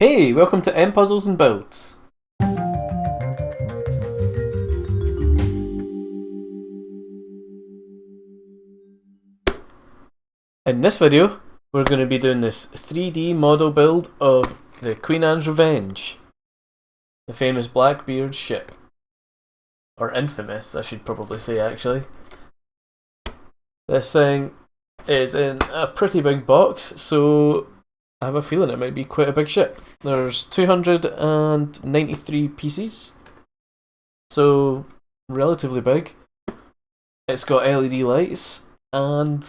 Hey, welcome to M Puzzles and Builds. In this video, we're going to be doing this 3D model build of the Queen Anne's Revenge, the famous Blackbeard ship. Or infamous, I should probably say, actually. This thing is in a pretty big box, so I have a feeling it might be quite a big ship. There's 293 pieces, so relatively big. It's got LED lights, and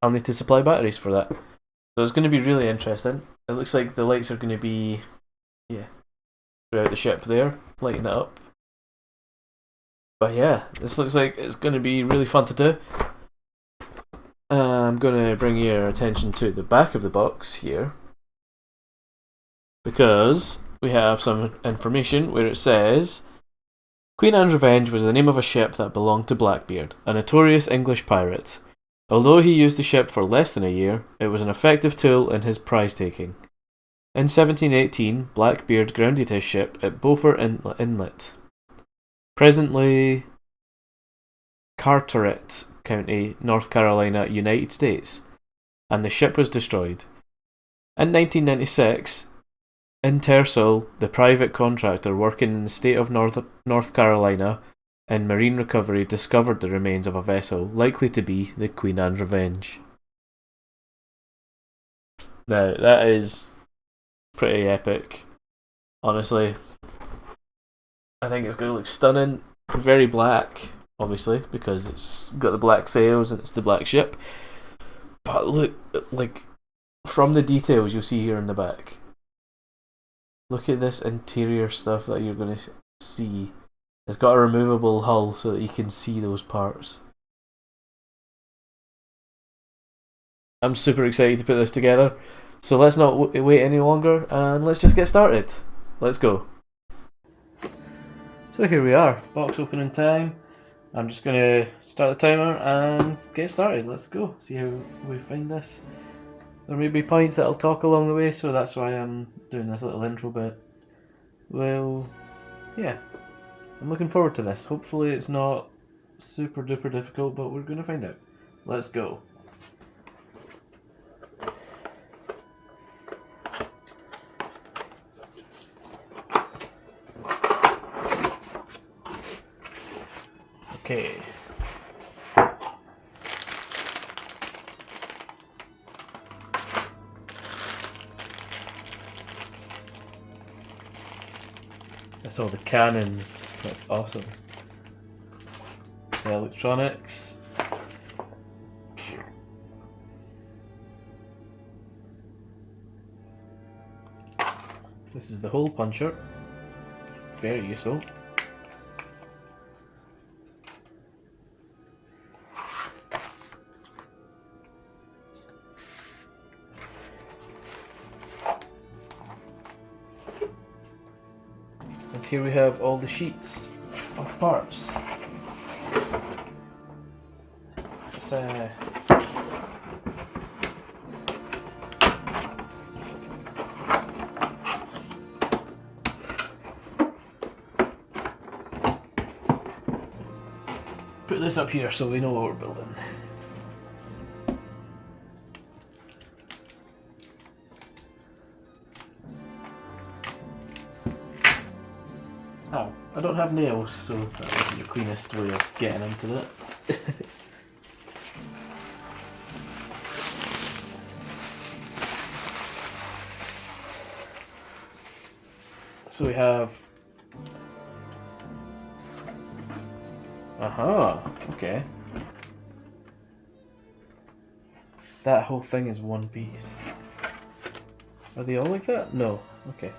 I'll need to supply batteries for that. So it's going to be really interesting. It looks like the lights are going to be, throughout the ship there, lighting it up. But yeah, this looks like it's going to be really fun to do. I'm going to bring your attention to the back of the box here, because we have some information where it says Queen Anne's Revenge was the name of a ship that belonged to Blackbeard, a notorious English pirate. Although he used the ship for less than a year, it was an effective tool in his prize-taking. In 1718, Blackbeard grounded his ship at Beaufort Inlet, presently Carteret County, North Carolina, United States, and the ship was destroyed. In 1996, Intersol, the private contractor working in the state of North Carolina in marine recovery, discovered the remains of a vessel likely to be the Queen Anne's Revenge. Now, that is pretty epic, honestly. I think it's going to look stunning. Very black, obviously, because it's got the black sails and it's the black ship. But look, like, from the details you'll see here in the back, look at this interior stuff that you're going to see. It's got a removable hull so that you can see those parts. I'm super excited to put this together. So let's not wait any longer and let's just get started. Let's go. So here we are, box opening time. I'm just going to start the timer and get started. Let's go, see how we find this. There may be points that I'll talk along the way, so that's why I'm doing this little intro bit. Well, yeah, I'm looking forward to this. Hopefully it's not super duper difficult, but we're going to find out. Let's go. Okay. That's all the cannons. That's awesome. The electronics. This is the hole puncher. Very useful. And here we have all the sheets of parts. Let's put this up here so we know what we're building. Oh, I don't have nails, so that wasn't the cleanest way of getting into that. So we have... okay. That whole thing is one piece. Are they all like that? No. Okay.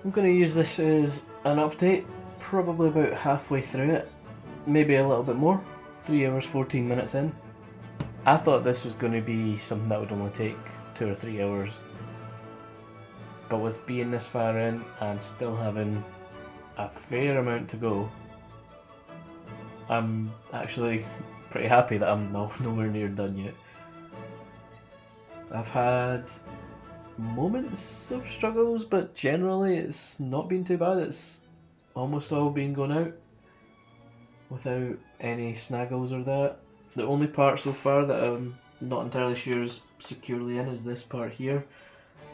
I'm going to use this as an update, probably about halfway through it, maybe a little bit more. 3 hours 14 minutes in. I thought this was going to be something that would only take 2 or 3 hours, but with being this far in and still having a fair amount to go, I'm actually pretty happy that I'm nowhere near done yet. I've had moments of struggles, but generally it's not been too bad. It's almost all been going out without any snaggles or that. The only part so far that I'm not entirely sure is securely in is this part here,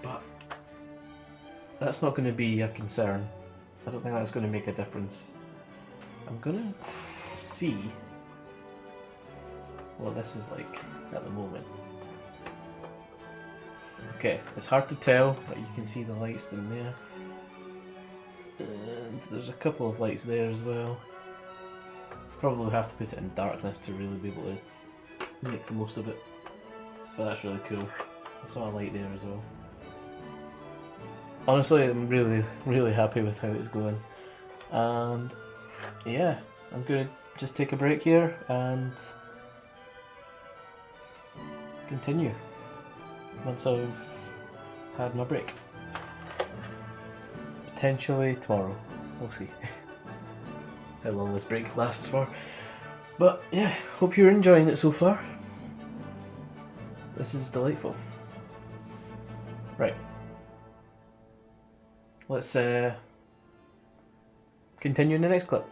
but that's not going to be a concern. I don't think that's going to make a difference. I'm going to see what this is like at the moment. Okay, it's hard to tell, but you can see the lights in there. And there's a couple of lights there as well. Probably have to put it in darkness to really be able to make the most of it. But that's really cool. I saw a light there as well. Honestly, I'm really happy with how it's going. And yeah, I'm going to just take a break here and continue once I've had my break. Potentially tomorrow. We'll see how long this break lasts for. But yeah, hope you're enjoying it so far. This is delightful. Right. Let's continue in the next clip.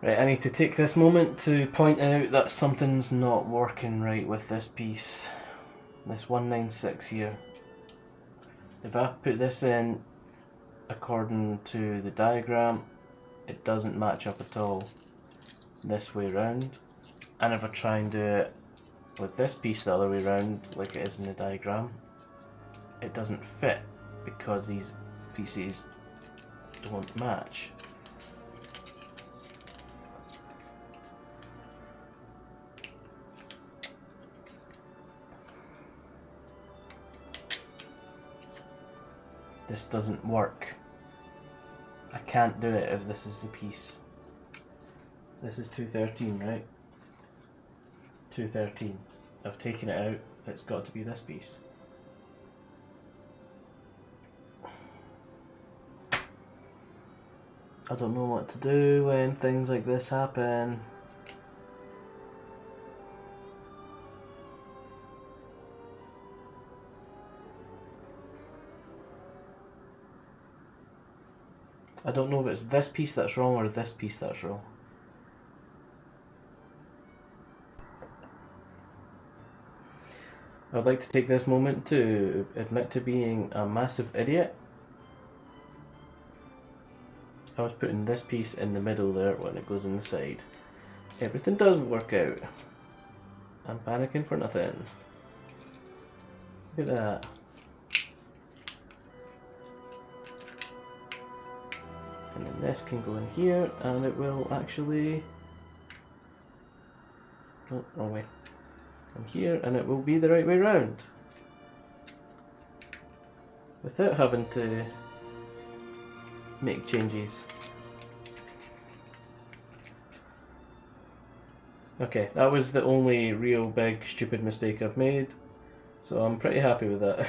Right, I need to take this moment to point out that something's not working right with this piece. This 196 here. If I put this in according to the diagram, it doesn't match up at all this way round. And if I try and do it with this piece the other way round, like it is in the diagram, it doesn't fit because these pieces don't match. This doesn't work. I can't do it if this is the piece. This is 213, right? 213. I've taken it out, it's got to be this piece. I don't know what to do when things like this happen. I don't know if it's this piece that's wrong or this piece that's wrong. I would like to take this moment to admit to being a massive idiot. I was putting this piece in the middle there when it goes in the side. Everything doesn't work out. I'm panicking for nothing. Look at that. And then this can go in here and it will actually... Oh, wrong way. Come here and it will be the right way round. Without having to make changes. Okay, that was the only real big stupid mistake I've made, so I'm pretty happy with that.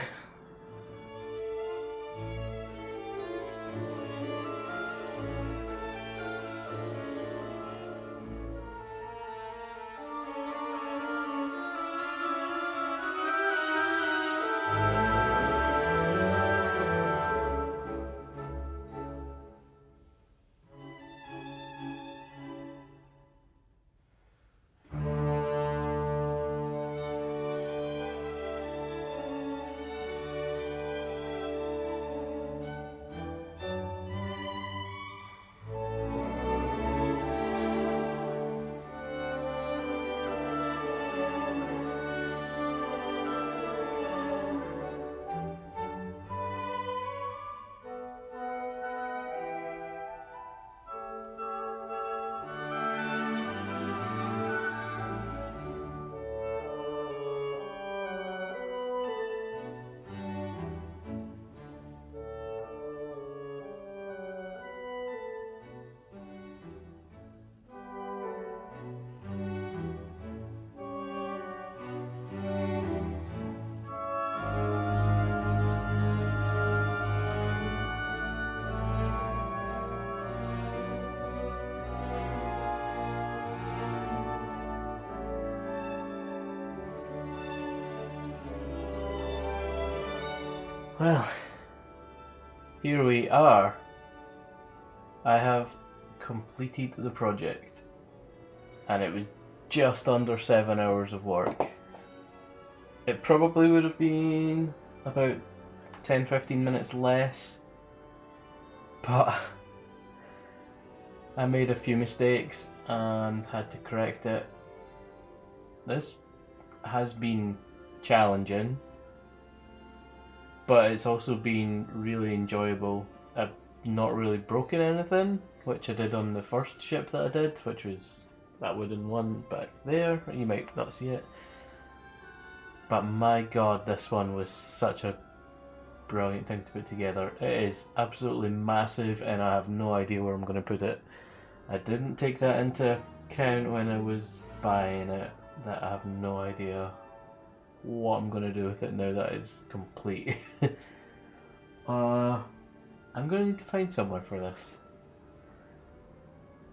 Well, here we are. I have completed the project, and it was just under 7 hours of work. it probably would have been about 10-15 minutes less, but I made a few mistakes and had to correct it. This has been challenging, but it's also been really enjoyable. I've not really broken anything, which I did on the first ship that I did, which was that wooden one back there. You might not see it. But my god, this one was such a brilliant thing to put together. It is absolutely massive and I have no idea where I'm going to put it. I didn't take that into account when I was buying it, that I have no idea what I'm going to do with it now that it's complete. I'm going to need to find somewhere for this,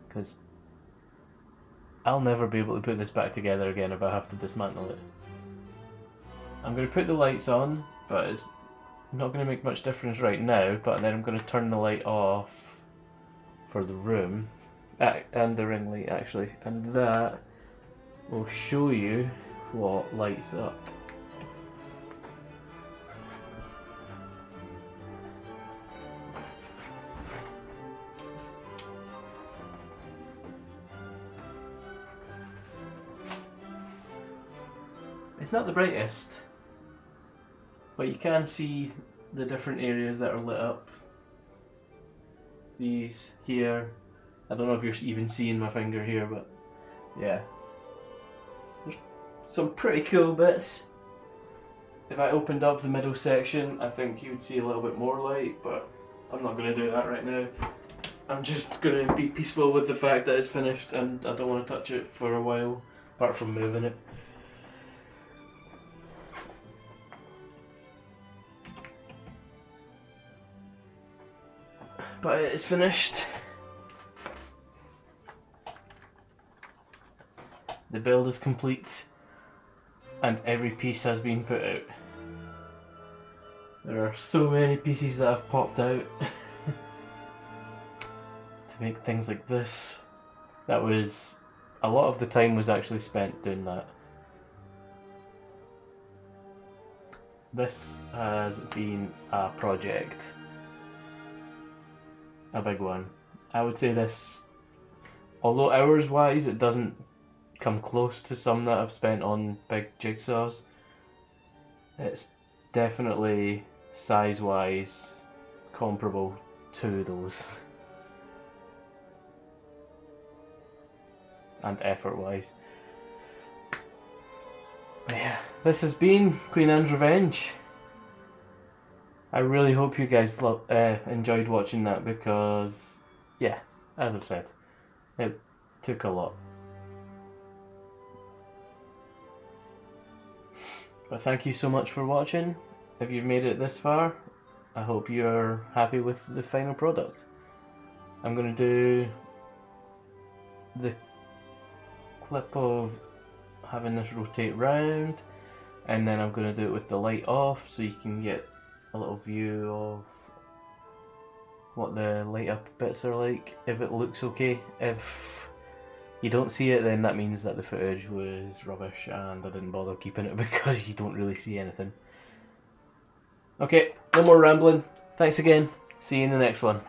because I'll never be able to put this back together again if I have to dismantle it. I'm going to put the lights on, but it's not going to make much difference right now, but then I'm going to turn the light off for the room, and the ring light actually, and that will show you what lights up. It's not the brightest, but you can see the different areas that are lit up. These here, I don't know if you're even seeing my finger here, but yeah. There's some pretty cool bits. If I opened up the middle section, I think you would see a little bit more light, but I'm not going to do that right now. I'm just going to be peaceful with the fact that it's finished and I don't want to touch it for a while, apart from moving it. But it is finished. The build is complete and every piece has been put out. There are so many pieces that have popped out to make things like this. That was, a lot of the time was actually spent doing that. This has been a project. A big one. I would say this, although hours wise it doesn't come close to some that I've spent on big jigsaws, it's definitely size wise comparable to those. And effort wise. But yeah, this has been Queen Anne's Revenge. I really hope you guys enjoyed watching that, because, yeah, as I've said, it took a lot. But thank you so much for watching. If you've made it this far, I hope you're happy with the final product. I'm going to do the clip of having this rotate round, and then I'm going to do it with the light off so you can get a little view of what the light up bits are like, if it looks okay. If you don't see it, then that means that the footage was rubbish and I didn't bother keeping it because you don't really see anything. Okay, no more rambling. Thanks again. See you in the next one.